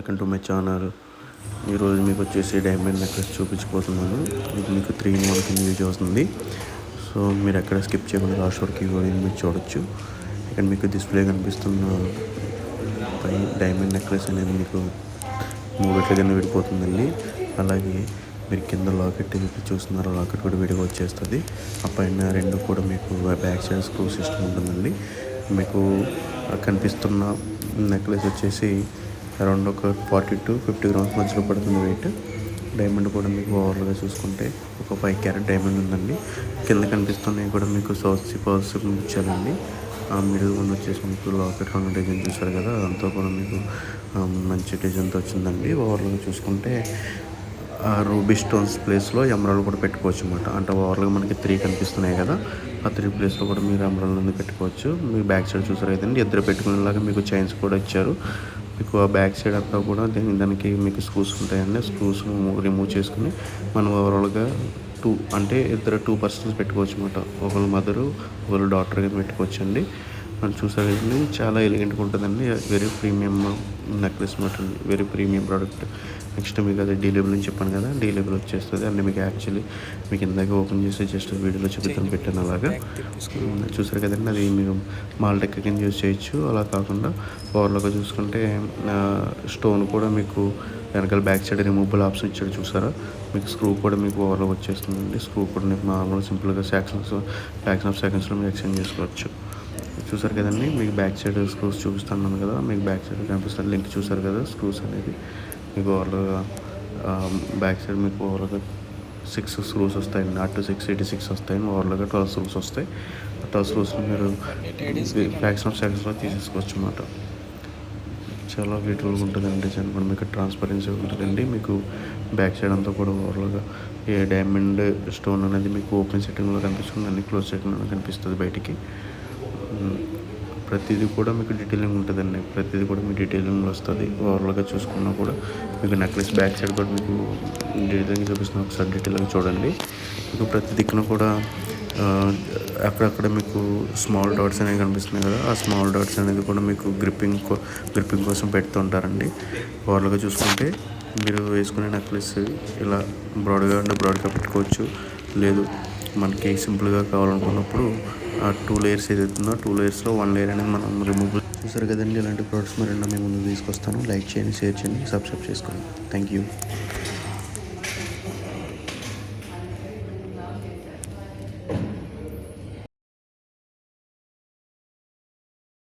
Welcome to my channel. ఈరోజు మీకు వచ్చేసి డైమండ్ నెక్లెస్ చూపించబోతున్నాను. ఇది మీకు 3-in-1 కింద యూజ్ అవుతుంది. సో మీరు ఎక్కడ స్కిప్ చేయకుండా లాస్ట్ వరకు ఈ వీడియోని మీరు చూడొచ్చు. ఇక్కడ మీకు డిస్ప్లే కనిపిస్తున్న డైమండ్ నెక్లెస్ అనేది మీకు 3 కింద విడిపోతుందండి. అలాగే మీరు కింద లాకెట్ ఏదైతే చూస్తున్నారో లాకెట్ కూడా విడిగా వచ్చేస్తుంది. ఆ పైన రెండు కూడా మీకు బ్యాక్ సైడ్ స్క్రూ సిస్టమ్ ఉంటుందండి. మీకు కనిపిస్తున్న నెక్లెస్ వచ్చేసి అరౌండ్ ఒక 40 to 50 grams మధ్యలో పడుతుంది వెయిట్. డైమండ్ కూడా మీకు ఓవర్గా చూసుకుంటే ఒక 5 carat డైమండ్ ఉందండి. కింద కనిపిస్తున్నాయి కూడా మీకు సౌత్ పర్ల్స్ ఇచ్చారండి. మిడిల్ వన్ వచ్చేసి మీకు లాకెట్ రౌండ్ డిజైన్ చూసారు కదా, అంతా కూడా మీకు మంచి డిజైన్తో వచ్చిందండి. ఓవర్గా చూసుకుంటే రూబీ స్టోన్స్ ప్లేస్లో ఎమరాల్డ్ కూడా పెట్టుకోవచ్చు అనమాట. అంటే ఓవర్గా మనకి 3 కనిపిస్తున్నాయి కదా, ఆ 3 ప్లేస్లో కూడా మీరు ఎమరాల్డ్ అనేది పెట్టుకోవచ్చు. మీరు బ్యాక్ సైడ్ చూసారు కదండి, ఇద్దరు పెట్టుకునేలాగా మీకు చైన్స్ కూడా ఇచ్చారు. మీకు ఆ బ్యాక్ సైడ్ అంతా కూడా దానికి మీకు స్క్రూస్ ఉంటాయండి. స్క్రూస్ రిమూవ్ చేసుకుని మనం ఓవరాల్గా ఇద్దరు 2 persons పెట్టుకోవచ్చు అనమాట. ఒకళ్ళు మదరు ఒకళ్ళు డాటర్గా పెట్టుకోవచ్చు అండి. మనం చూసారు కదండి, చాలా ఎలిగెంట్గా ఉంటుందండి. వెరీ ప్రీమియం నెక్లెస్ అనమాట, వెరీ ప్రీమియం ప్రోడక్ట్. నెక్స్ట్ మీకు అదే డీలేబుల్ అని చెప్పాను కదా, డీలేబుల్ వచ్చేస్తుంది అండి. మీకు యాక్చువల్లీ మీకు ఇందాక ఓపెన్ చేసి జస్ట్ వీడియోలో చూపిస్తాను పెట్టాను. అలాగా చూసారు కదండి, అది మీరు మాల్టెక్ కింద యూజ్ చేయొచ్చు. అలా కాకుండా ఓవర్లోగా చూసుకుంటే స్టోన్ కూడా మీకు వెనకాల బ్యాక్ సైడ్ రిమూవబుల్ ఆప్షన్ ఇచ్చాడు చూసారా. మీకు స్క్రూ కూడా మీకు ఓవర్లో వచ్చేస్తుందండి. స్క్రూ కూడా మీకు నార్మల్ సింపుల్గా ఫ్రాక్షన్ ఆఫ్ సెకండ్స్లో మీరు ఎక్స్చేంజ్ చేసుకోవచ్చు. చూసారు కదండి, మీకు బ్యాక్ సైడ్ స్క్రూస్ చూపిస్తున్నాను కదా, మీకు బ్యాక్ సైడ్ కనిపిస్తుంది లింక్ చూసారు కదా. స్క్రూస్ అనేది మీకు ఓవర్గా బ్యాక్ సైడ్ మీకు ఓవర్గా 6 స్క్రూస్ వస్తాయండి. నాట్ 686 వస్తాయి. ఓవర్గా 12 స్క్రూస్ వస్తాయి. 12 స్క్రూస్ని మీరు ఫ్రాక్షన్ ఆఫ్ సెకండ్స్లో తీసేసుకోవచ్చు అన్నమాట. చాలా బ్యూటిఫుల్గా ఉంటుందండి డిజైన్ కూడా. మీకు ట్రాన్స్పరెన్సీ ఉంటుందండి. మీకు బ్యాక్ సైడ్ అంతా కూడా ఓవర్గా ఏ డైమండ్ స్టోన్ అనేది మీకు ఓపెన్ సెట్టింగ్లో కనిపిస్తుంది, అన్ని క్లోజ్ సెట్టింగ్లో కనిపిస్తుంది బయటికి. ప్రతిదీ కూడా మీకు డీటెయిలింగ్ ఉంటుందండి. ప్రతిదీ కూడా మీకు డీటెయిలింగ్లో వస్తుంది. ఓవర్గా చూసుకున్నా కూడా మీకు నెక్లెస్ బ్యాక్ సైడ్ కూడా మీకు డీటెయిలింగ్ చూపిస్తున్నా, ఒకసారి డీటెయిల్గా చూడండి. మీకు ప్రతి దిక్కున కూడా అక్కడక్కడ మీకు స్మాల్ డాట్స్ అనేవి కనిపిస్తున్నాయి కదా, ఆ స్మాల్ డాట్స్ అనేది కూడా మీకు గ్రిప్పింగ్ కోసం పెడుతుంటారండి. ఓవర్గా చూసుకుంటే మీరు వేసుకునే నెక్లెస్ ఇలా బ్రాడ్గా పెట్టుకోవచ్చు. లేదు మనకి సింపుల్గా కావాలనుకున్నప్పుడు ఆ 2 layers ఏదైతుందో 2 layers-లో 1 layer అనేది మనం రిమూవ్ చూసారు కదండి. ఇలాంటి ప్రోడక్ట్స్ మరెన్నో మేము ముందుకు తీసుకొస్తాను. లైక్ చేయండి, షేర్ చేయండి, సబ్స్క్రైబ్ చేసుకోండి. Thank you.